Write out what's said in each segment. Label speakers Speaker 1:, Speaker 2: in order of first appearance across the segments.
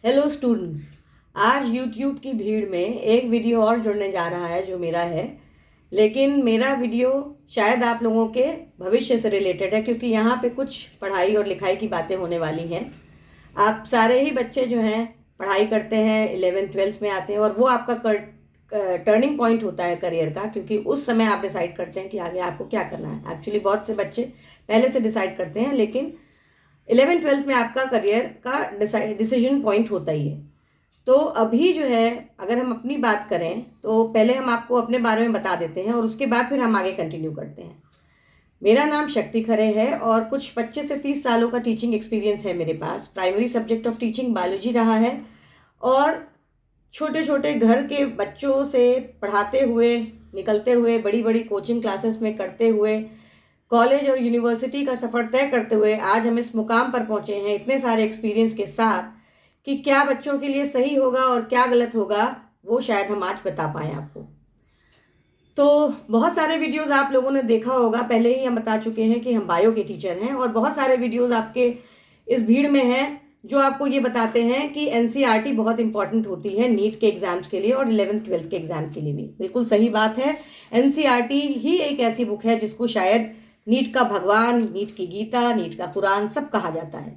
Speaker 1: Hello students. आज YouTube की भीड़ में एक वीडियो और जुड़ने जा रहा है जो मेरा है। लेकिन मेरा वीडियो शायद आप लोगों के भविष्य से रिलेटेड है, क्योंकि यहाँ पे कुछ पढ़ाई और लिखाई की बातें होने वाली हैं। आप सारे ही बच्चे जो हैं पढ़ाई करते हैं, 11th 12th में आते हैं, और वो आपका टर्निंग पॉइंट होता है करियर का, क्योंकि उस समय आप डिसाइड करते हैं कि आगे आपको क्या करना है। एक्चुअली बहुत से बच्चे पहले से डिसाइड करते हैं, लेकिन 11th 12th में आपका करियर का डिसीजन पॉइंट होता ही है। तो अभी जो है, अगर हम अपनी बात करें तो पहले हम आपको अपने बारे में बता देते हैं और उसके बाद फिर हम आगे कंटिन्यू करते हैं। मेरा नाम शक्ति खरे है और कुछ 25 से 30 सालों का टीचिंग एक्सपीरियंस है मेरे पास। Primary subject of teaching biology रहा है, और छोटे छोटे घर के बच्चों से पढ़ाते हुए, निकलते हुए, बड़ी बड़ी कोचिंग क्लासेस में करते हुए, कॉलेज और यूनिवर्सिटी का सफ़र तय करते हुए आज हम इस मुकाम पर पहुंचे हैं, इतने सारे एक्सपीरियंस के साथ, कि क्या बच्चों के लिए सही होगा और क्या गलत होगा वो शायद हम आज बता पाएँ आपको। तो बहुत सारे वीडियोस आप लोगों ने देखा होगा, पहले ही हम बता चुके हैं कि हम बायो के टीचर हैं, और बहुत सारे वीडियोस आपके इस भीड़ में हैं जो आपको ये बताते हैं कि एनसीईआरटी बहुत इंपॉर्टेंट होती है नीट के एग्ज़ाम्स के लिए और 11th 12th के एग्ज़ाम के लिए भी। बिल्कुल सही बात है। एनसीईआरटी ही एक ऐसी बुक है जिसको शायद नीट का भगवान, नीट की गीता, नीट का कुरान सब कहा जाता है।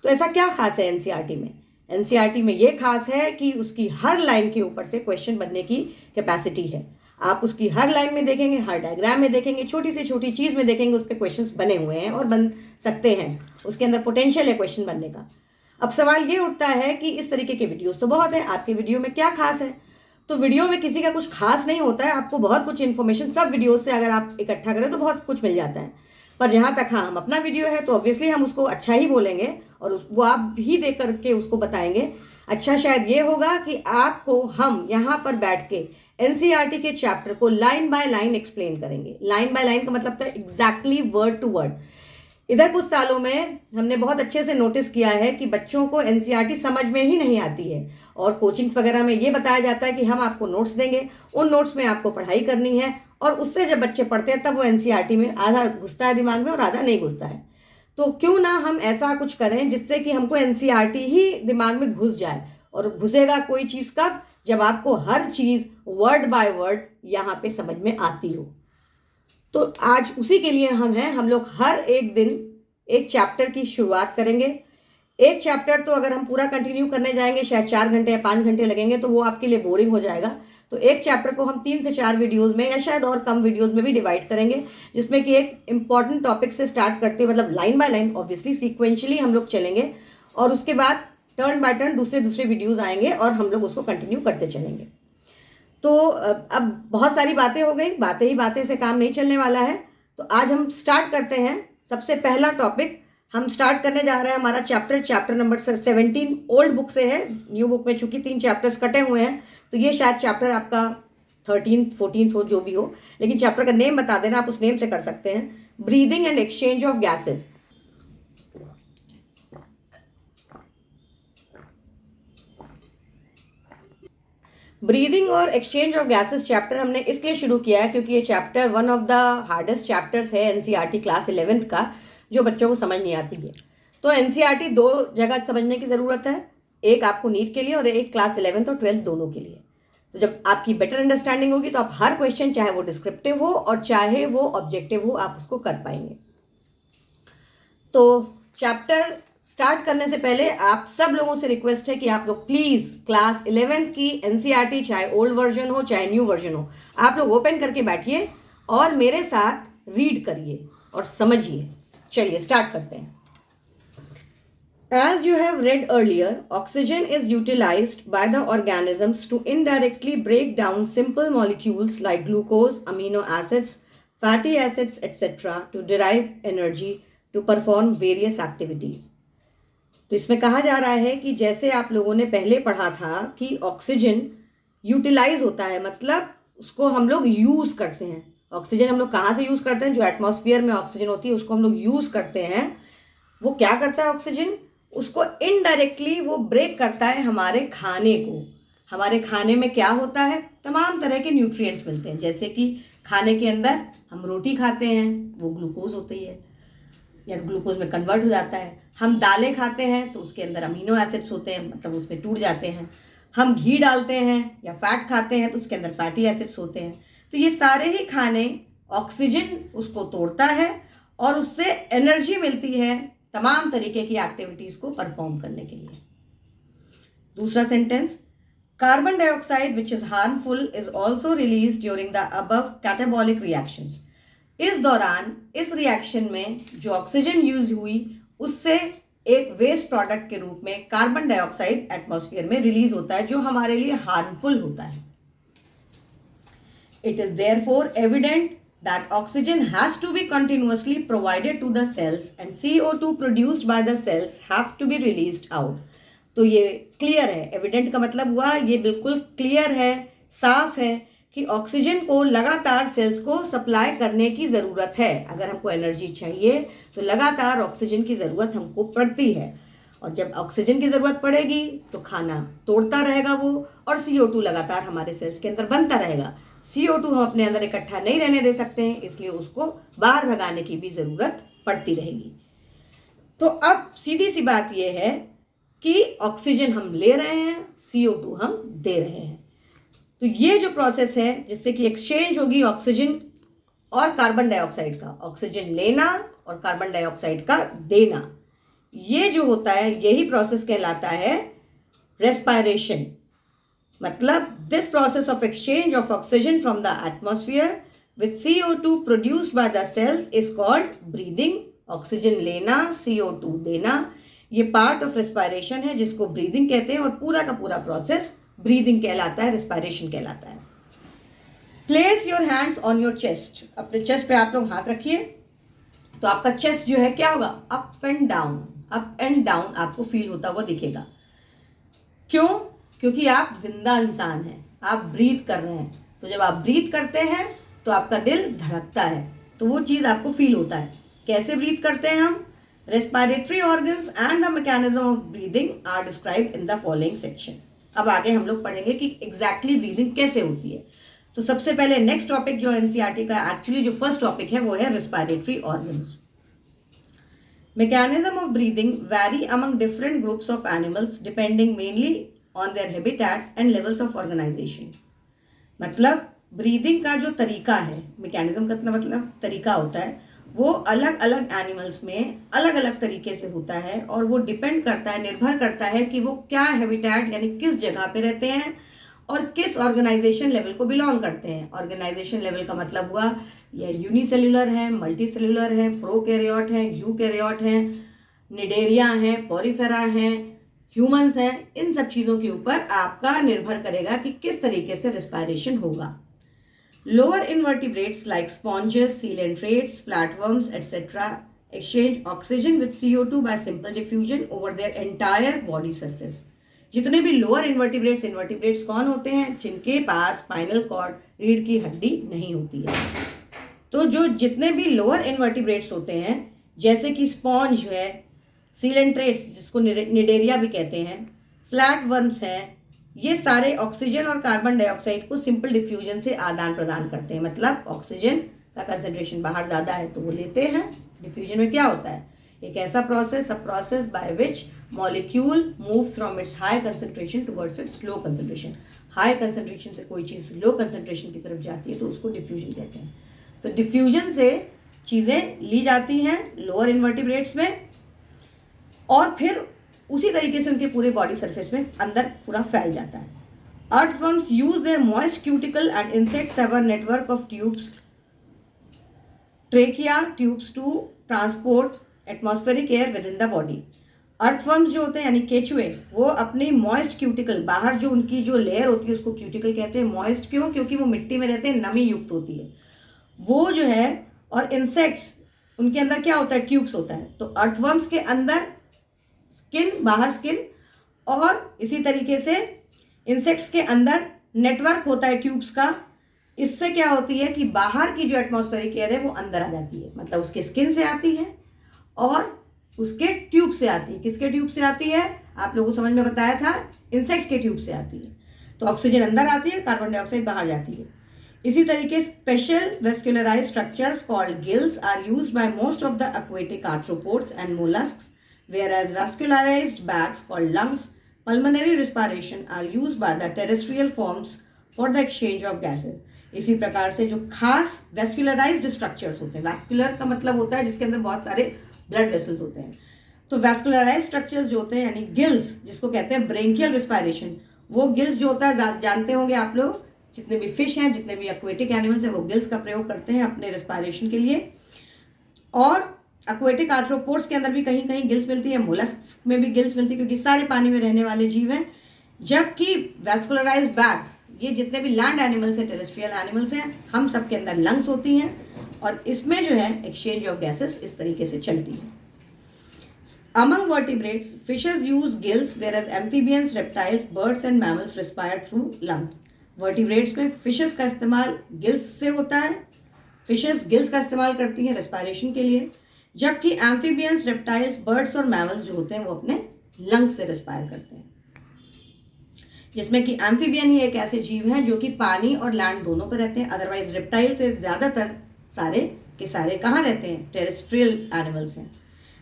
Speaker 1: तो ऐसा क्या खास है एनसीईआरटी में? एनसीईआरटी में ये खास है कि उसकी हर लाइन के ऊपर से क्वेश्चन बनने की कैपेसिटी है। आप उसकी हर लाइन में देखेंगे, हर डायग्राम में देखेंगे, छोटी से छोटी चीज़ में देखेंगे, उस पर क्वेश्चंस बने हुए हैं और बन सकते हैं। उसके अंदर पोटेंशियल है क्वेश्चन बनने का। अब सवाल ये उठता है कि इस तरीके के वीडियोस तो बहुत हैं, आपके वीडियो में क्या खास है? तो वीडियो में किसी का कुछ खास नहीं होता है। आपको बहुत कुछ इन्फॉर्मेशन सब वीडियो से अगर आप इकट्ठा करें तो बहुत कुछ मिल जाता है। पर जहाँ तक हाँ हम अपना वीडियो है तो ऑब्वियसली हम उसको अच्छा ही बोलेंगे और वो आप भी देख करके उसको बताएंगे। अच्छा शायद ये होगा कि आपको हम यहाँ पर बैठ के एनसीईआरटी के चैप्टर को लाइन बाय लाइन एक्सप्लेन करेंगे। लाइन बाय लाइन का मतलब था एग्जैक्टली वर्ड टू वर्ड। इधर कुछ सालों में हमने बहुत अच्छे से नोटिस किया है कि बच्चों को एनसीईआरटी समझ में ही नहीं आती है, और कोचिंग्स वगैरह में ये बताया जाता है कि हम आपको नोट्स देंगे, उन नोट्स में आपको पढ़ाई करनी है, और उससे जब बच्चे पढ़ते हैं तब वो एनसीईआरटी में आधा घुसता है दिमाग में और आधा नहीं घुसता है। तो क्यों ना हम ऐसा कुछ करें जिससे कि हमको एनसीईआरटी ही दिमाग में घुस जाए। और घुसेगा कोई चीज़ कब? जब आपको हर चीज़ वर्ड बाय वर्ड यहाँ पे समझ में आती हो। तो आज उसी के लिए हम लोग हर एक दिन एक चैप्टर की शुरुआत करेंगे। एक चैप्टर तो अगर हम पूरा कंटिन्यू करने जाएंगे शायद 4 घंटे या 5 घंटे लगेंगे, तो वो आपके लिए बोरिंग हो जाएगा। तो एक चैप्टर को हम 3 से 4 वीडियोस में या शायद और कम वीडियोस में भी डिवाइड करेंगे, जिसमें कि एक इंपॉर्टेंट टॉपिक से स्टार्ट करते हुए, मतलब line by line, obviously sequentially हम लोग चलेंगे, और उसके बाद टर्न बाय टर्न दूसरे दूसरे वीडियोज़ आएंगे और हम लोग उसको कंटिन्यू करते चलेंगे। तो अब बहुत सारी बातें हो गई, बातें ही बातें से काम नहीं चलने वाला है। तो आज हम स्टार्ट करते हैं। सबसे पहला टॉपिक हम स्टार्ट करने जा रहे हैं, हमारा चैप्टर नंबर 17 ओल्ड बुक से है। न्यू बुक में चूंकि 3 चैप्टर्स कटे हुए हैं, तो ये शायद चैप्टर आपका 13th 14th हो, जो भी हो, लेकिन चैप्टर का नेम बता देना, आप उस नेम से कर सकते हैं। Breathing and exchange of gases. Breathing और एक्सचेंज ऑफ गैसेस चैप्टर हमने इसलिए शुरू किया है क्योंकि ये chapter one of the hardest chapters है एनसीईआरटी क्लास 11th का, जो बच्चों को समझ नहीं आती है। तो एनसीईआरटी 2 जगह समझने की ज़रूरत है, एक आपको नीट के लिए और एक क्लास 11th और 12th दोनों के लिए। तो जब आपकी बेटर अंडरस्टैंडिंग होगी तो आप हर क्वेश्चन, चाहे वो डिस्क्रिप्टिव हो और चाहे वो ऑब्जेक्टिव हो, आप उसको कर पाएंगे। तो चैप्टर स्टार्ट करने से पहले आप सब लोगों से रिक्वेस्ट है कि आप लोग प्लीज़ क्लास 11th की एनसीईआरटी, चाहे ओल्ड वर्जन हो चाहे न्यू वर्जन हो, आप लोग ओपन करके बैठिए और मेरे साथ रीड करिए और समझिए। चलिए स्टार्ट करते हैं। As you have read earlier, oxygen is utilized by the organisms to indirectly break down simple molecules like glucose, amino acids, fatty acids, etc. to derive energy to perform various activities. तो इसमें कहा जा रहा है कि जैसे आप लोगों ने पहले पढ़ा था कि ऑक्सीजन यूटिलाइज होता है, मतलब उसको हम लोग यूज़ करते हैं। ऑक्सीजन हम लोग कहाँ से यूज़ करते हैं? जो एटमॉस्फेयर में ऑक्सीजन होती है उसको हम लोग यूज़ करते हैं। वो क्या करता है ऑक्सीजन? उसको इनडायरेक्टली वो ब्रेक करता है हमारे खाने को। हमारे खाने में क्या होता है? तमाम तरह के न्यूट्रिएंट्स मिलते हैं। जैसे कि खाने के अंदर हम रोटी खाते हैं, वो ग्लूकोज होती है या ग्लूकोज में कन्वर्ट हो जाता है। हम दालें खाते हैं तो उसके अंदर अमीनो एसिड्स होते हैं, मतलब उसमें टूट जाते हैं। हम घी डालते हैं या फैट खाते हैं तो उसके अंदर फैटी एसिड्स होते हैं। तो ये सारे ही खाने ऑक्सीजन उसको तोड़ता है और उससे एनर्जी मिलती है तमाम तरीके की एक्टिविटीज़ को परफॉर्म करने के लिए। दूसरा sentence, carbon dioxide which is harmful is also release during the above catabolic reactions. इस दौरान इस रिएक्शन में जो ऑक्सीजन यूज हुई उससे एक वेस्ट प्रोडक्ट के रूप में कार्बन डाइऑक्साइड एटमॉस्फेयर में रिलीज होता है जो हमारे लिए हार्मफुल होता है। It is therefore evident that oxygen has to be continuously provided to the cells and CO2 produced by the cells have to be released out. तो ये क्लियर है, एविडेंट का मतलब हुआ ये बिल्कुल क्लियर है, साफ है कि ऑक्सीजन को लगातार सेल्स को सप्लाई करने की ज़रूरत है। अगर हमको एनर्जी चाहिए तो लगातार ऑक्सीजन की ज़रूरत हमको पड़ती है, और जब ऑक्सीजन की ज़रूरत पड़ेगी तो खाना तोड़ता रहेगा वो, और CO2 लगातार हमारे सेल्स के अंदर बनता रहेगा। CO2 हम अपने अंदर इकट्ठा नहीं रहने दे सकते हैं, इसलिए उसको बाहर भगाने की भी ज़रूरत पड़ती रहेगी। तो अब सीधी सी बात यह है कि ऑक्सीजन हम ले रहे हैं, CO2 हम दे रहे हैं। तो ये जो प्रोसेस है जिससे कि एक्सचेंज होगी ऑक्सीजन और कार्बन डाइऑक्साइड का, ऑक्सीजन लेना और कार्बन डाइऑक्साइड का देना, ये जो होता है यही प्रोसेस कहलाता है रेस्पायरेशन। मतलब this process of exchange of oxygen from the atmosphere with CO2 produced by the cells is called breathing. Oxygen लेना, CO2 देना, ये पार्ट ऑफ रेस्पायरेशन है जिसको ब्रीदिंग कहते हैं, और पूरा का पूरा प्रोसेस ब्रीदिंग कहलाता है, रेस्पायरेशन कहलाता है। Place your hands on your chest. अपने चेस्ट पे आप लोग हाथ रखिए तो आपका चेस्ट जो है क्या होगा, up and down, up and down आपको फील होता हुआ दिखेगा। क्यों? क्योंकि आप जिंदा इंसान हैं, आप ब्रीथ कर रहे हैं। तो जब आप ब्रीथ करते हैं तो आपका दिल धड़कता है, तो वो चीज़ आपको फील होता है। कैसे ब्रीथ करते हैं हम? Respiratory organs and the mechanism of breathing are described in the following section. अब आगे हम लोग पढ़ेंगे कि एग्जैक्टली ब्रीदिंग कैसे होती है। तो सबसे पहले नेक्स्ट टॉपिक जो एनसीईआरटी का एक्चुअली जो फर्स्ट टॉपिक है वो है respiratory organs. Mechanism of breathing vary among different groups of animals depending mainly on their habitats and levels of organization. मतलब ब्रीदिंग का जो तरीका है, मैकेनिज्म का मतलब तरीका होता है, वो अलग अलग एनिमल्स में अलग अलग तरीके से होता है, और वो डिपेंड करता है, निर्भर करता है कि वो क्या हैबिटेट यानी किस जगह पे रहते हैं और किस ऑर्गेनाइजेशन लेवल को बिलोंग करते हैं। ऑर्गेनाइजेशन लेवल का मतलब हुआ यह यूनिसेल्युलर है, मल्टी सेल्युलर है, प्रोकैरियोट है, यूकैरियोट है, निडेरिया है, पॉरीफेरा है, ह्यूमंस हैं। इन सब चीज़ों के ऊपर आपका निर्भर करेगा कि किस तरीके से रेस्पिरेशन होगा। Lower invertebrates like sponges, coelenterates, flatworms etcetera exchange oxygen with CO2 bye simple diffusion over their entire body surface. जितने भी लोअर इन्वर्टिब्रेट्स कौन होते हैं? जिनके पास स्पाइनल कॉर्ड, रीढ़ की हड्डी नहीं होती है। तो जो जितने भी लोअर इन्वर्टिब्रेट्स होते हैं, जैसे कि स्पॉन्ज है, सीलेंट्रेट्स जिसको निडेरिया भी कहते हैं, फ्लैट वर्म्स हैं, ये सारे ऑक्सीजन और कार्बन डाइऑक्साइड को सिंपल डिफ्यूजन से आदान प्रदान करते हैं। मतलब ऑक्सीजन का कंसंट्रेशन बाहर ज़्यादा है तो वो लेते हैं। डिफ्यूजन में क्या होता है? एक ऐसा process, a process by which molecule moves from its high concentration towards it's low concentration. High concentration से कोई चीज़ लो कंसंट्रेशन की तरफ जाती है तो उसको डिफ्यूजन कहते हैं। तो डिफ्यूजन से चीज़ें ली जाती हैं लोअर इन्वर्टिब्रेट्स में, और फिर उसी तरीके से उनके पूरे बॉडी सरफेस में अंदर पूरा फैल जाता है। Earthworms use their moist cuticle and insects have a network of tubes, trachea tubes to transport atmospheric air within the body. Earthworms जो होते हैं यानी केचुए, वो अपनी मॉइस्ट क्यूटिकल, बाहर जो उनकी जो लेयर होती है उसको क्यूटिकल कहते हैं। मॉइस्ट क्यों? क्योंकि वो मिट्टी में रहते हैं, नमी युक्त होती है वो जो है। और इंसेक्ट्स, उनके अंदर क्या होता है? ट्यूब्स होता है। तो अर्थवर्म्स के अंदर स्किन, बाहर स्किन, और इसी तरीके से इंसेक्ट्स के अंदर नेटवर्क होता है ट्यूब्स का। इससे क्या होती है कि बाहर की जो एटमॉस्फेरिक एयर है वो अंदर आ जाती है। मतलब उसके स्किन से आती है और उसके ट्यूब से आती है। किसके ट्यूब से आती है? आप लोगों को समझ में बताया था, इंसेक्ट के ट्यूब से आती है। तो ऑक्सीजन अंदर आती है, कार्बन डाइऑक्साइड बाहर जाती है। इसी तरीके special vascularized structures called gills are used by most of the aquatic arthropods and molluscs whereas vascularized bags called lungs, pulmonary respiration are used by the terrestrial forms for the exchange of gases. इसी प्रकार से जो खास vascularised structures होते हैं, vascular का मतलब होता है जिसके अंदर बहुत सारे ब्लड वेसल्स होते हैं, तो वैस्कुलराइज्ड स्ट्रक्चर्स जो होते हैं यानी गिल्स जिसको कहते हैं ब्रेंकियल रिस्पायरेशन, वो गिल्स जो होता है जानते होंगे आप लोग, जितने भी फिश हैं, जितने भी एक्वेटिक एनिमल्स हैं, वो गिल्स का प्रयोग करते हैं अपने रिस्पायरेशन के लिए। और एक्वेटिक आर्थ्रोपोड्स के अंदर भी कहीं कहीं गिल्स मिलती है, मोलस्क में भी गिल्स मिलती है, क्योंकि सारे पानी में रहने वाले जीव हैं। जबकि वैस्कुलराइज्ड बैग्स, ये जितने भी लैंड एनिमल्स हैं, टेरेस्ट्रियल एनिमल्स हैं, हम सब के अंदर लंग्स होती हैं और इसमें जो है एक्सचेंज ऑफ गैसेस इस तरीके से चलती है। Among vertebrates, fishes use gills, whereas amphibians, reptiles, birds and mammals respire through lung. Vertebrates में fishes का इस्तेमाल गिल्स से होता है, फिशेस गिल्स का इस्तेमाल करती हैं रेस्पायरेशन के लिए, जबकि एम्फीबियंस, रेप्टाइल्स, बर्ड्स और मैमल्स जो होते हैं वो अपने लंग्स से रेस्पायर करते हैं। जिसमें कि एम्फीबियन ही एक ऐसे जीव हैं जो कि पानी और लैंड दोनों पर रहते हैं, अदरवाइज रेप्टाइल से ज़्यादातर सारे के सारे कहाँ रहते हैं, टेरेस्ट्रियल एनिमल्स हैं।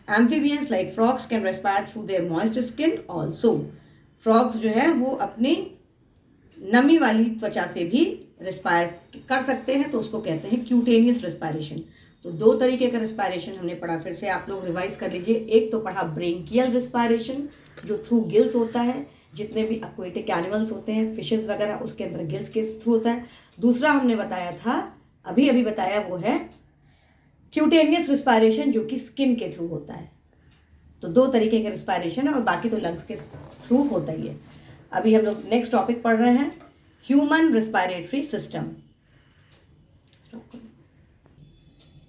Speaker 1: Amphibians like frogs can respire through their moist skin also. Frogs जो है वो अपनी नमी वाली त्वचा से भी रेस्पायर कर सकते हैं, तो उसको कहते हैं क्यूटेनियस रेस्पायरेशन। तो दो तरीके का रेस्पायरेशन हमने पढ़ा, फिर से आप लोग रिवाइज कर लीजिए। एक तो पढ़ा ब्रेंकियल रेस्पायरेशन जो थ्रू गिल्स होता है, जितने भी एक्वेटिक एनिमल्स होते हैं, फिशेस वगैरह, उसके अंदर गिल्स के थ्रू होता है। दूसरा हमने बताया था, अभी बताया, वो है क्यूटेनियस रेस्पायरेशन जो कि स्किन के थ्रू होता है। तो दो तरीके के रेस्पायरेशन है और बाकी तो लंग्स के थ्रू होता ही है। अभी हम लोग नेक्स्ट टॉपिक पढ़ रहे हैं, human respiratory system.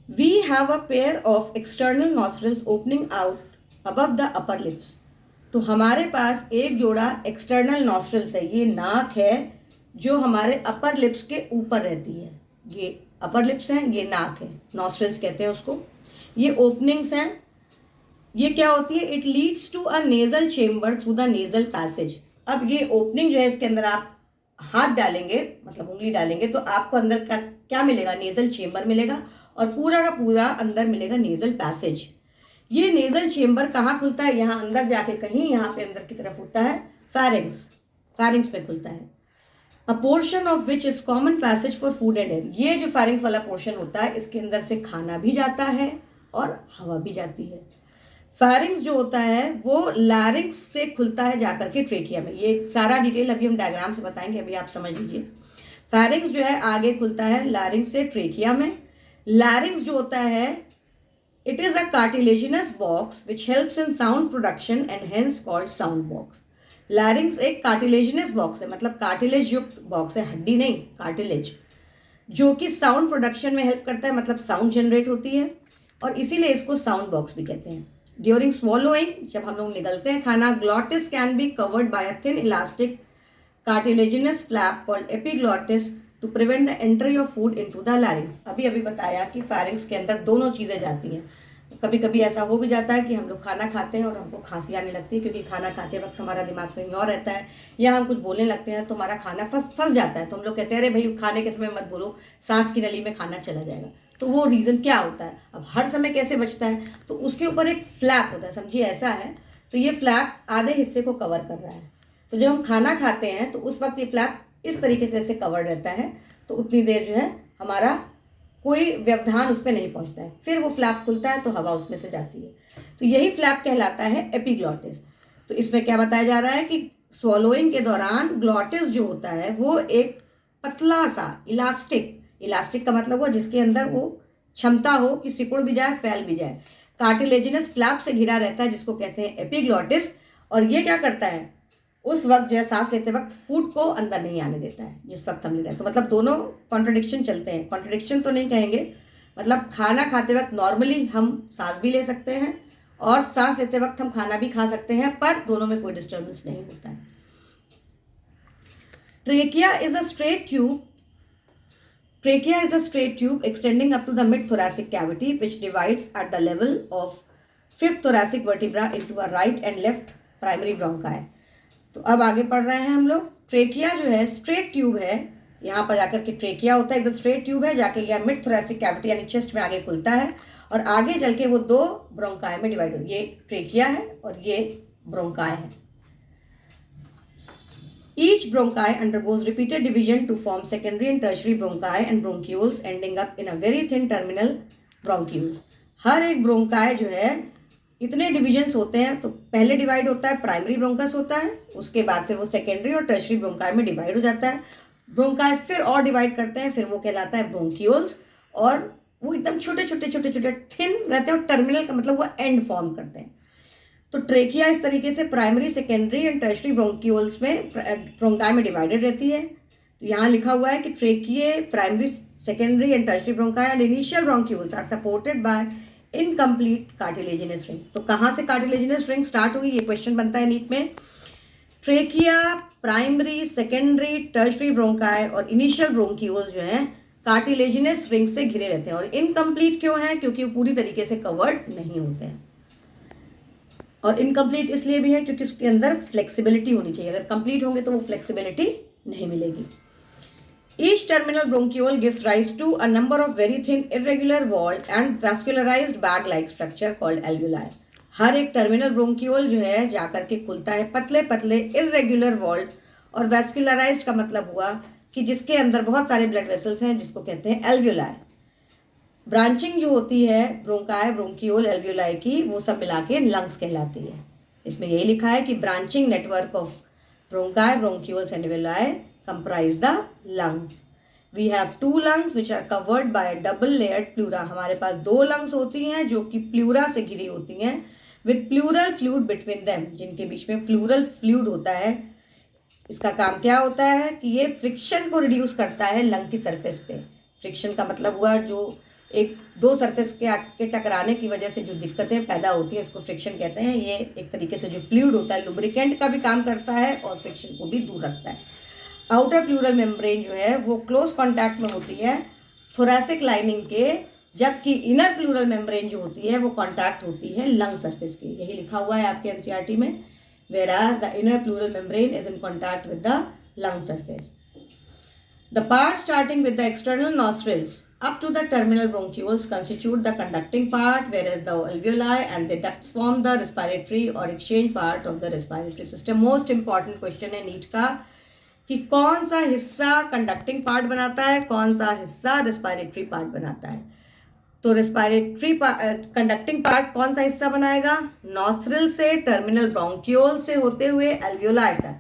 Speaker 1: We have a pair of external nostrils opening out above the upper lips. तो हमारे पास एक जोड़ा एक्सटर्नल नॉस्ट्रल्स है, ये नाक है जो हमारे अपर लिप्स के ऊपर रहती है। ये अपर लिप्स हैं, ये नाक है, नॉस्ट्रल्स कहते हैं उसको। ये ओपनिंग्स हैं, ये क्या होती है, it leads to a nasal chamber through the nasal passage. अब ये ओपनिंग जो है, इसके अंदर आप हाथ डालेंगे, मतलब उंगली डालेंगे, तो आपको अंदर का क्या मिलेगा, नेजल चेम्बर मिलेगा और पूरा का पूरा अंदर मिलेगा नेजल पैसेज। ये नेजल चेम्बर कहाँ खुलता है, यहाँ अंदर जाके कहीं यहाँ पे अंदर की तरफ होता है फैरिंग्स, फैरिंग्स पे खुलता है। अ portion of which is common passage for food and air. ये जो फैरिंग्स वाला पोर्शन होता है, इसके अंदर से खाना भी जाता है और हवा भी जाती है। फैरिंग्स जो होता है वो लैरिंग्स से खुलता है जाकर के ट्रेकिया में। ये सारा डिटेल अभी हम डायग्राम से बताएंगे, अभी आप समझ लीजिए। फैरिंग्स जो है आगे खुलता है लैरिंग्स से ट्रेकिया में। लैरिंग्स जो होता है, it is a cartilaginous box which helps in sound production and hence called sound box. लैरिंग्स एक कार्टिलेजिनस बॉक्स है, मतलब कार्टिलेज युक्त बॉक्स है, हड्डी नहीं, कार्टिलेज, जो कि साउंड प्रोडक्शन में हेल्प करता है, मतलब साउंड जनरेट होती है, और इसीलिए इसको साउंड बॉक्स भी कहते हैं। ड्यूरिंग swallowing, जब हम लोग निगलते हैं खाना, glottis can be covered by a thin elastic cartilaginous flap called epiglottis to prevent the entry of food into the larynx. अभी बताया कि फैरिंग्स के अंदर दोनों चीज़ें जाती हैं। कभी कभी ऐसा हो भी जाता है कि हम लोग खाना खाते हैं और हमको खांसी आने लगती है, क्योंकि खाना खाते वक्त हमारा दिमाग कहीं और रहता है, या हम कुछ बोलने लगते हैं तो हमारा खाना फंस जाता है, तो हम लोग कहते हैं अरे भाई खाने के समय मत बोलो, सांस की नली में खाना चला जाएगा। तो वो रीज़न क्या होता है, अब हर समय कैसे बचता है, तो उसके ऊपर एक फ्लैप होता है, समझिए ऐसा है, तो ये फ्लैप आधे हिस्से को कवर कर रहा है। तो जब हम खाना खाते हैं तो उस वक्त ये फ्लैप इस तरीके से ऐसे कवर रहता है, तो उतनी देर जो है हमारा कोई व्यवधान उस पर नहीं पहुंचता है। फिर वो फ्लैप खुलता है तो हवा उसमें से जाती है, तो यही फ्लैप कहलाता है एपिग्लॉटिस। तो इसमें क्या बताया जा रहा है कि स्वॉलोइंग के दौरान ग्लॉटिस जो होता है वो एक पतला सा इलास्टिक का मतलब हुआ जिसके अंदर वो क्षमता हो कि सिकुड़ भी जाए, फैल भी जाए, कार्टिलेजिनस फ्लैप से घिरा रहता है, जिसको कहते हैं एपिग्लॉटिस। और ये क्या करता है, उस वक्त जो है सांस लेते वक्त फूड को अंदर नहीं आने देता है जिस वक्त हम ले रहे हैं। तो मतलब दोनों कॉन्ट्रडिक्शन चलते हैं, कॉन्ट्रडिक्शन तो नहीं कहेंगे, मतलब खाना खाते वक्त नॉर्मली हम सांस भी ले सकते हैं और सांस लेते वक्त हम खाना भी खा सकते हैं, पर दोनों में कोई डिस्टर्बेंस नहीं होता है। Trachea is a straight tube extending up to the mid thoracic cavity which divides at the level of fifth thoracic vertebra into a right and left primary bronchi। तो अब आगे पढ़ रहे हैं हम लोग। ट्रेकिया जो है स्ट्रेट ट्यूब है, यहाँ पर जाकर के ट्रेकिया होता है, एकदम स्ट्रेट ट्यूब है, जाके यह मिड थोरेसिक कैविटी यानी चेस्ट में आगे खुलता है और आगे चल के वो दो ब्रोंकाई में डिवाइड हो, ये ट्रेकिया है और ये ब्रोंकाई है। Each bronchi undergoes repeated division to form secondary and tertiary bronchi and bronchioles ending up in a very thin terminal bronchioles। हर एक ब्रोंकाई जो है इतने डिविजन्स होते हैं, तो पहले डिवाइड होता है प्राइमरी ब्रोंकस होता है, उसके बाद फिर वो सेकेंडरी और टर्शरी ब्रोंकाई में डिवाइड हो जाता है। ब्रोंकाई फिर और डिवाइड करते हैं, फिर वो कहलाता है ब्रोंकियोल्स, और वो एकदम छोटे छोटे छोटे छोटे थिन रहते हैं और टर्मिनल का मतलब वो एंड फॉर्म करते हैं। तो ट्रेकिया इस तरीके से primary, secondary and tertiary bronchioles में ब्रोंकाई में डिवाइडेड रहती है। तो यहाँ लिखा हुआ है कि trachea, primary, secondary and tertiary bronchi and initial bronchioles are supported by incomplete cartilaginous ring. तो कहाँ से कार्टिलेजिनस रिंग स्टार्ट हुई, ये क्वेश्चन बनता है नीट में। Trachea, primary, secondary, tertiary bronchi और इनिशियल ब्रोंक्यूल्स जो हैं कार्टिलेजिनस रिंग से घिरे रहते हैं। और इनकम्प्लीट क्यों है, क्योंकि वो पूरी तरीके से कवर्ड नहीं होते हैं। और इनकम्प्लीट इसलिए भी है क्योंकि उसके अंदर फ्लेक्सिबिलिटी होनी चाहिए, अगर कंप्लीट होंगे तो वो फ्लेक्सिबिलिटी नहीं मिलेगी। Each terminal bronchiole gives rise to a number of very thin irregular walled and vascularised bag like structure called alveoli. हर एक टर्मिनल ब्रोंक्यूल जो है जाकर के खुलता है पतले पतले इरेगुलर वॉल्ड, और वैस्कुलराइज्ड का मतलब हुआ कि जिसके अंदर बहुत सारे ब्लड वेसल्स हैं, जिसको कहते हैं एल्व्यूलाई। ब्रांचिंग जो होती है ब्रोंकाई, ब्रोंकियोल, एल्व्यूलाई की, वो सब मिला के लंग्स कहलाती है। इसमें यही लिखा है कि branching network of bronchi, bronchioles and alveoli comprise the lungs. We have 2 lungs which are covered by a double layered pleura। हमारे पास 2 lungs होती हैं जो कि प्लूरा से घिरी होती हैं, with pleural fluid between them, जिनके बीच में प्लूरल फ्लूइड होता है। इसका काम क्या होता है कि ये फ्रिक्शन को रिड्यूस करता है लंग की सरफेस पे। फ्रिक्शन का मतलब हुआ जो एक दो सरफेस के टकराने की वजह से जो दिक्कतें पैदा होती हैं उसको फ्रिक्शन कहते हैं। ये एक तरीके से जो फ्लूइड होता है लुब्रिकेंट का भी काम करता है और फ्रिक्शन को भी दूर रखता है। आउटर प्लूरल मेम्ब्रेन जो है वो क्लोज कांटेक्ट में होती है थोरैसिक लाइनिंग के, जबकि इनर प्लूरल मेम्ब्रेन जो होती है वो कांटेक्ट होती है लंग सरफेस की। यही लिखा हुआ है आपके एनसीईआरटी में, whereas the inner pleural membrane is in contact with the lung surface. The part starting with the external nostrils up to the terminal bronchioles constitute the conducting part, whereas the alveoli and the ducts form the respiratory or exchange part of the respiratory system. Most important question है NEET का कि कौन सा हिस्सा conducting part बनाता है, कौन सा हिस्सा रेस्पिरेटरी पार्ट बनाता है। तो रेस्पिरेटरी कंडक्टिंग पार्ट कौन सा हिस्सा बनाएगा, नॉस्ट्रिल से टर्मिनल ब्रोंकियोल से होते हुए एल्वियोलाई तक,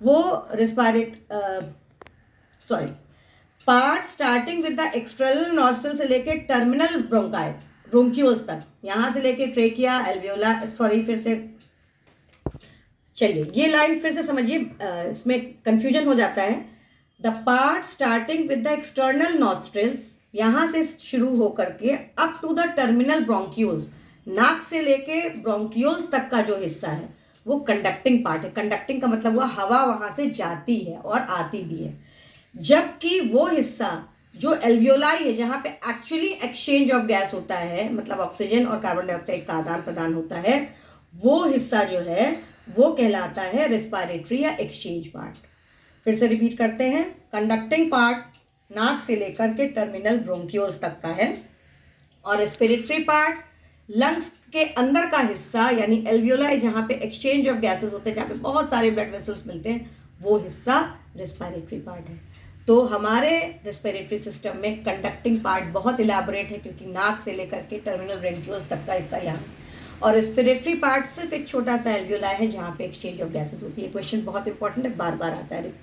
Speaker 1: वो part starting with the external nostril से लेके टर्मिनल ब्रोंकियोल्स तक, यहाँ से लेके ट्रेकिया, एल्वियोला, फिर से चलिए ये लाइन फिर से समझिए, इसमें कंफ्यूजन हो जाता है। The part starting with the external nostrils, यहाँ से शुरू होकर के up to the terminal bronchioles, नाक से लेके ब्रोंकियोल्स तक का जो हिस्सा है वो कंडक्टिंग पार्ट है। कंडक्टिंग का मतलब हुआ हवा वहाँ से जाती है और आती भी है, जबकि वो हिस्सा जो एल्वियोलाई है जहाँ पे एक्चुअली एक्सचेंज ऑफ गैस होता है, मतलब ऑक्सीजन और कार्बन डाइऑक्साइड का आदान प्रदान होता है, वो हिस्सा जो है वो कहलाता है रेस्पिरेटरी या एक्सचेंज पार्ट। फिर से रिपीट करते हैं, कंडक्टिंग पार्ट नाक से लेकर के टर्मिनल ब्रोंकियोल्स तक का है, और रेस्पिरेटरी पार्ट लंग्स के अंदर का हिस्सा यानी एल्वियोलाई जहाँ पे एक्सचेंज ऑफ गैसेस होते हैं, जहाँ पे बहुत सारे ब्लड वेसल्स मिलते हैं, वो हिस्सा रेस्पिरेटरी पार्ट है। तो हमारे रेस्पिरेटरी सिस्टम में कंडक्टिंग पार्ट बहुत इलाबोरेट है, क्योंकि नाक से लेकर के टर्मिनल ब्रोंकियोल्स तक का हिस्सा यहाँ, और रेस्पिरेटरी पार्ट सिर्फ एक छोटा सा एल्वियोलाई है जहाँ पे एक्सचेंज ऑफ गैसेस होती है। क्वेश्चन बहुत इंपॉर्टेंट है, बार बार आता है।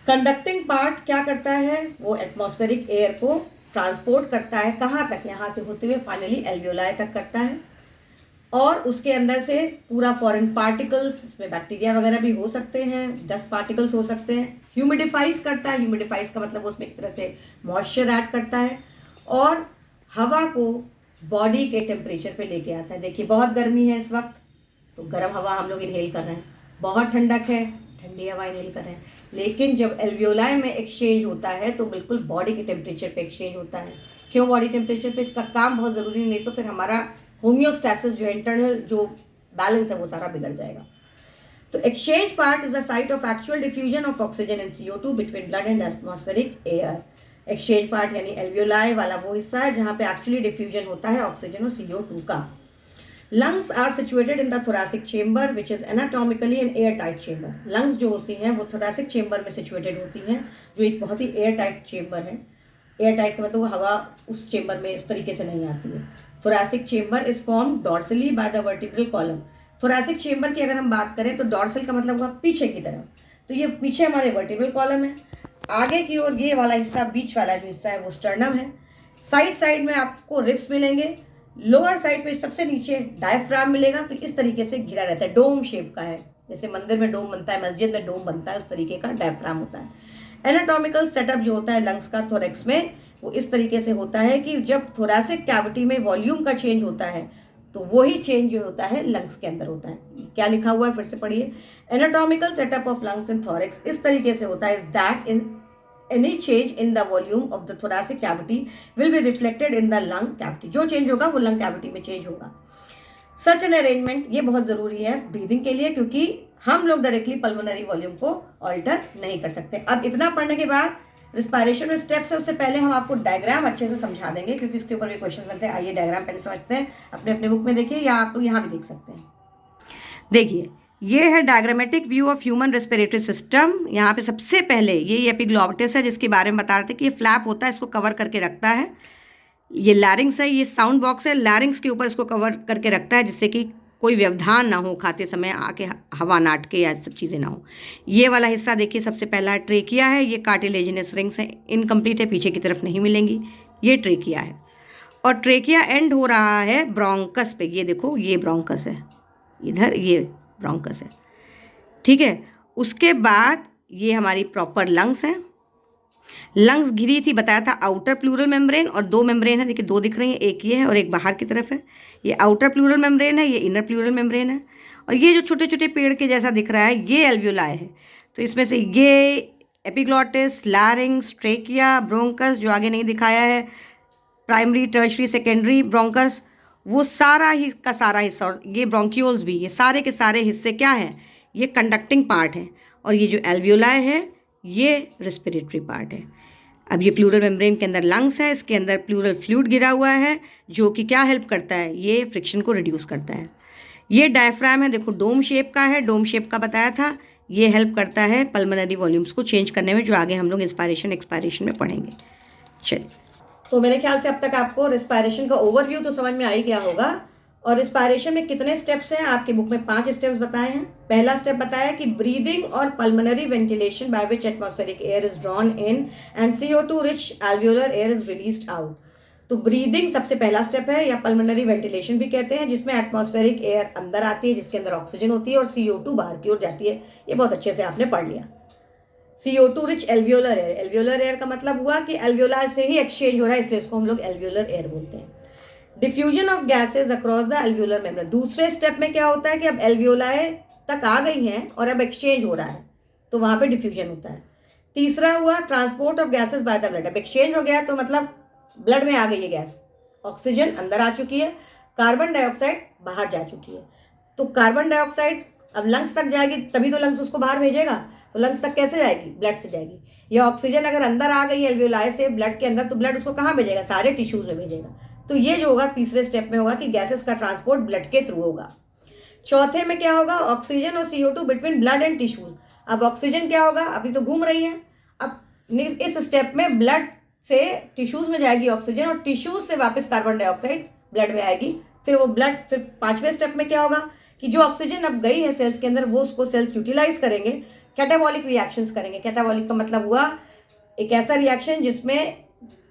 Speaker 1: कंडक्टिंग पार्ट क्या करता है, वो एटमॉस्फेरिक एयर को ट्रांसपोर्ट करता है, कहाँ तक, यहाँ से होते हुए फाइनली एल्वियोलाई तक करता है, और उसके अंदर से पूरा फॉरेन पार्टिकल्स, इसमें बैक्टीरिया वगैरह भी हो सकते हैं, डस्ट पार्टिकल्स हो सकते हैं, ह्यूमिडिफाइज करता है। ह्यूमिडिफाइज का मतलब उसमें एक तरह से मॉइस्चर ऐड करता है, और हवा को बॉडी के टेम्परेचर पे लेके आता है। देखिए बहुत गर्मी है इस वक्त, तो गर्म हवा हम लोग इनहेल कर रहे हैं, बहुत ठंडक है, ठंडी हवा इनहेल कर रहे हैं, लेकिन जब एल्वियोलाई में एक्सचेंज होता है तो बिल्कुल बॉडी के टेम्परेचर पे एक्सचेंज होता है। क्यों बॉडी टेम्परेचर पे, इसका काम बहुत ज़रूरी, नहीं तो फिर हमारा होम्योस्टैसिस जो इंटरनल जो बैलेंस है वो सारा बिगड़ जाएगा। तो exchange part is the site of actual diffusion of oxygen and CO2 between blood and atmospheric air. Exchange part यानी एल्वियोलाई वाला वो हिस्सा है जहाँ पे एक्चुअली डिफ्यूजन होता है ऑक्सीजन और CO2 का। Lungs are situated in the thoracic chamber which is anatomically an air tight chamber. Lungs जो होती हैं वो थोरैसिक चेम्बर में सिचुएटेड होती हैं, जो एक बहुत ही एयर टाइट चेम्बर है। एयर टाइट का मतलब वो हवा उस चेम्बर में उस तरीके से नहीं आती है। Thoracic chamber is form dorsally by the vertebral column. Thoracic chamber की अगर हम बात करें तो डॉर्सल का मतलब हुआ पीछे की तरफ, तो ये पीछे हमारे वर्टिब्रल कॉलम है। आगे की ओर ये वाला हिस्सा, बीच वाला जो हिस्सा है वो स्टर्नम है। साइड साइड में आपको रिब्स मिलेंगे। लोअर साइड पे सबसे नीचे डायफ्राम मिलेगा। तो इस तरीके से घिरा रहता है, डोम शेप का है, जैसे मंदिर में डोम बनता है, मस्जिद में डोम बनता है, उस तरीके का डायफ्राम होता है। एनाटॉमिकल सेटअप जो होता है लंग्स का थोरैक्स में वो इस तरीके से होता है कि जब थोरैसिक कैविटी में वॉल्यूम का चेंज होता है तो वही चेंज जो होता है लंग्स के अंदर होता है। क्या लिखा हुआ है फिर से पढ़िए। Anatomical setup of lungs in thorax इस तरीके से होता है that in any change in the volume of the thoracic cavity will be reflected in the lung cavity। जो चेंज होगा वो लंग कैविटी में चेंज होगा। सच एन अरेंजमेंट ये बहुत ज़रूरी है ब्रीदिंग के लिए, क्योंकि हम लोग डायरेक्टली पल्मोनरी वॉल्यूम को ऑल्टर नहीं कर सकते। अब इतना पढ़ने के बाद रिस्पायरेशन में स्टेप्स है, उससे पहले हम आपको डायग्राम अच्छे से समझा देंगे, क्योंकि इसके ऊपर भी क्वेश्चन बनते हैं। आइए डायग्राम पहले समझते हैं, अपने अपने बुक में देखिए या आप लोग यहाँ भी देख सकते हैं। देखिए ये है diagrammatic view of human respiratory system. यहाँ पे सबसे पहले ये एपिग्लॉटिस है जिसके बारे में बता रहे थे कि ये फ्लैप होता है, इसको कवर करके रखता है। ये लैरिंग्स है, ये साउंड बॉक्स है, लैरिंग्स के ऊपर इसको कवर करके रखता है जिससे कि कोई व्यवधान ना हो, खाते समय आके हवा ना अटके या सब चीज़ें ना हो। ये वाला हिस्सा देखिए सबसे पहला ट्रेकिया है, ये कार्टिलेजिनस रिंग्स है, इनकम्प्लीट है, पीछे की तरफ नहीं मिलेंगी। ये ट्रेकिया है और ट्रेकिया एंड हो रहा है ब्रोंकस पे। ये देखो ये ब्रोंकस है, इधर ये ब्रोंकस है, ठीक है। उसके बाद ये हमारी प्रॉपर लंग्स हैं। लंग्स घिरी थी, बताया था आउटर प्लूरल मेम्ब्रेन और दो मेम्ब्रेन है, देखिए दो दिख रही हैं, एक ये है और एक बाहर की तरफ है। ये आउटर प्लूरल मेम्ब्रेन है, ये इनर प्लूरल मेम्ब्रेन है। और ये जो छोटे छोटे पेड़ के जैसा दिख रहा है ये एल्वियोलाई है। तो इसमें से ये एपिग्लॉटिस, लैरिंग्स, ट्रेकिया, ब्रोंकस जो आगे नहीं दिखाया है, प्राइमरी, टर्शरी, सेकेंडरी ब्रोंकस, वो सारा ही का सारा हिस्सा, और ये ब्रोंक्यूल्स भी, ये सारे के सारे हिस्से क्या हैं, ये कंडक्टिंग पार्ट हैं। और ये जो एल्वियोलाई है ये रेस्पिरेटरी पार्ट है। अब ये प्लूरल मेम्ब्रेन के अंदर लंग्स है, इसके अंदर प्लूरल फ्लूइड गिरा हुआ है जो कि क्या हेल्प करता है, ये फ्रिक्शन को रिड्यूस करता है। ये डायफ्राम है, देखो डोम शेप का है, डोम शेप का बताया था, ये हेल्प करता है पल्मोनरी वॉल्यूम्स को चेंज करने में, जो आगे हम लोग इंस्पायरेशन एक्सपायरेशन में पढ़ेंगे। चलिए, तो मेरे ख्याल से अब तक आपको रिस्पायरेशन का ओवरव्यू तो समझ में आ ही गया होगा। और रिस्पायरेशन में कितने स्टेप्स हैं, आपके बुक में 5 स्टेप्स बताए हैं। पहला स्टेप बताया कि ब्रीदिंग और pulmonary ventilation by which atmospheric air is drawn in and CO2 rich alveolar air is released out. तो ब्रीदिंग सबसे पहला स्टेप है, या पल्मोनरी वेंटिलेशन भी कहते हैं, जिसमें एटमॉस्फेरिक एयर अंदर आती है, जिसके अंदर ऑक्सीजन होती है, और CO2 बाहर की ओर जाती है। ये बहुत अच्छे से आपने पढ़ लिया। CO2 rich alveolar air, alveolar air का मतलब हुआ कि एल्वियोलाई से ही एक्सचेंज हो रहा है, इसलिए इसको हम लोग एल्वियोलर एयर बोलते हैं। Diffusion of gases across the alveolar membrane, दूसरे स्टेप में क्या होता है कि अब एल्वियोलाई तक आ गई हैं और अब एक्सचेंज हो रहा है, तो वहाँ पे डिफ्यूजन होता है। तीसरा हुआ transport of gases by the blood, अब एक्सचेंज हो गया तो मतलब ब्लड में आ गई है गैस, ऑक्सीजन अंदर आ चुकी है, कार्बन डाइऑक्साइड बाहर जा चुकी है। तो कार्बन डाइऑक्साइड अब लंग्स तक जाएगी, तभी तो लंग्स उसको बाहर भेजेगा, तो लंग्स तक कैसे जाएगी, ब्लड से जाएगी। या ऑक्सीजन अगर अंदर आ गई एल्वियोलाई से ब्लड के अंदर, तो ब्लड उसको कहाँ भेजेगा, सारे टिश्यूज में भेजेगा। तो ये जो होगा तीसरे स्टेप में होगा कि गैसेस का ट्रांसपोर्ट ब्लड के थ्रू होगा। चौथे में क्या होगा, ऑक्सीजन और CO2 between blood and tissues. अब ऑक्सीजन क्या होगा, अभी तो घूम रही है, अब इस स्टेप में ब्लड से टिश्यूज में जाएगी ऑक्सीजन, और टिश्यूज से वापस कार्बन डाइऑक्साइड ब्लड में आएगी। फिर वो ब्लड, फिर पांचवें स्टेप में क्या होगा कि जो ऑक्सीजन अब गई है सेल्स के अंदर, वो उसको सेल्स यूटिलाइज करेंगे, कैटाबॉलिक रिएक्शंस करेंगे। कैटाबॉलिक का मतलब हुआ एक ऐसा रिएक्शन जिसमें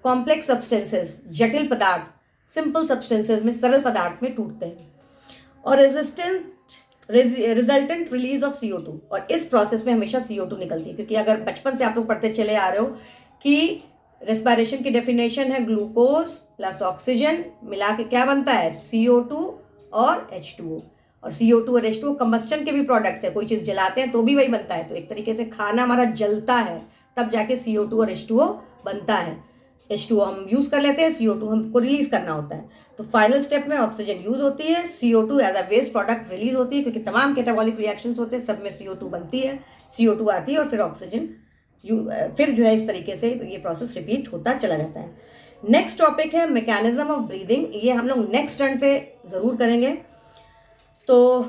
Speaker 1: कॉम्प्लेक्स सब्सटेंसेस, जटिल पदार्थ सिंपल सब्सटेंसेस में, सरल पदार्थ में टूटते हैं। और रिजल्टेंट रिलीज ऑफ CO2, और इस प्रोसेस में हमेशा CO2 निकलती है, क्योंकि अगर बचपन से आप लोग पढ़ते चले आ रहे हो कि रेस्पिरेशन की डेफिनेशन है ग्लूकोज प्लस ऑक्सीजन मिला के क्या बनता है, CO2 और H2O। और CO2 और H2O कंबस्टन के भी प्रोडक्ट्स है, कोई चीज़ जलाते हैं तो भी वही बनता है। तो एक तरीके से खाना हमारा जलता है तब जाके CO2 और H2O बनता है। H2O हम यूज़ कर लेते हैं, CO2 हमको रिलीज करना होता है। तो फाइनल स्टेप में ऑक्सीजन यूज़ होती है, CO2 as a waste product release होती है, क्योंकि तमाम कैटाबॉलिक रिएक्शंस होते हैं, सब में CO2 बनती है, CO2 आती है और फिर ऑक्सीजन फिर जो है इस तरीके से ये प्रोसेस रिपीट होता चला जाता है। नेक्स्ट टॉपिक है मैकेनिज्म ऑफ ब्रीदिंग। ये हम लोग नेक्स्ट टर्न पे ज़रूर करेंगे। तो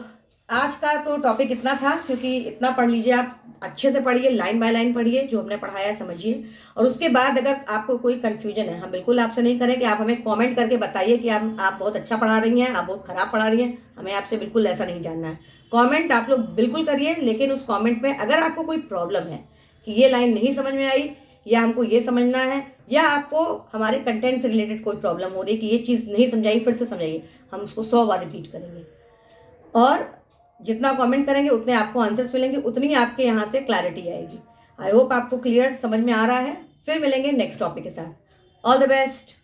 Speaker 1: आज का तो टॉपिक इतना था, क्योंकि इतना पढ़ लीजिए, आप अच्छे से पढ़िए, लाइन बाय लाइन पढ़िए, जो हमने पढ़ाया समझिए। और उसके बाद अगर आपको कोई कन्फ्यूजन है, हम बिल्कुल आपसे नहीं करें कि आप हमें कमेंट करके बताइए कि आप बहुत अच्छा पढ़ा रही हैं, आप बहुत ख़राब पढ़ा रही हैं। हमें आपसे बिल्कुल ऐसा नहीं जानना है। कमेंट आप लोग बिल्कुल करिए, लेकिन उस कमेंट में अगर आपको कोई प्रॉब्लम है कि ये लाइन नहीं समझ में आई, या हमको ये समझना है, या आपको हमारे कंटेंट से रिलेटेड कोई प्रॉब्लम हो रही है कि ये चीज़ नहीं समझाई, फिर से समझाइए, हम उसको 100 बार रिपीट करेंगे। और जितना कमेंट करेंगे उतने आपको आंसर्स मिलेंगे, उतनी आपके यहाँ से क्लैरिटी आएगी। आई होप आपको क्लियर समझ में आ रहा है। फिर मिलेंगे नेक्स्ट टॉपिक के साथ। All the best.